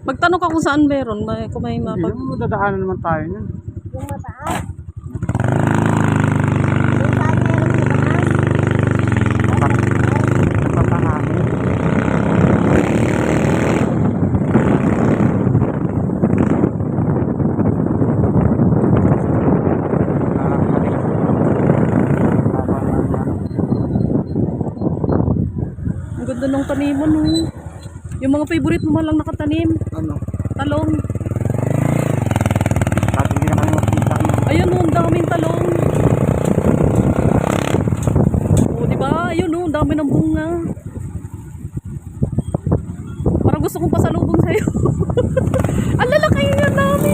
Magtanong ka kung saan meron. Kung may Hindi mapag... naman, dadaanan naman tayo nun. Yung mataas. Yung saan meron yung mataas? Nagpapangangin. Ang ganda ng taniman, oh. Yung mga favorite mo lang nakatanim. Ano? Talong. Dati hindi naman makita na. Ayun, oh, ang daming talong. Oh, di ba? Ayun, oh, ang dami ng bunga. Parang gusto kong pasalubong sa'yo. Ang lalaki yan namin.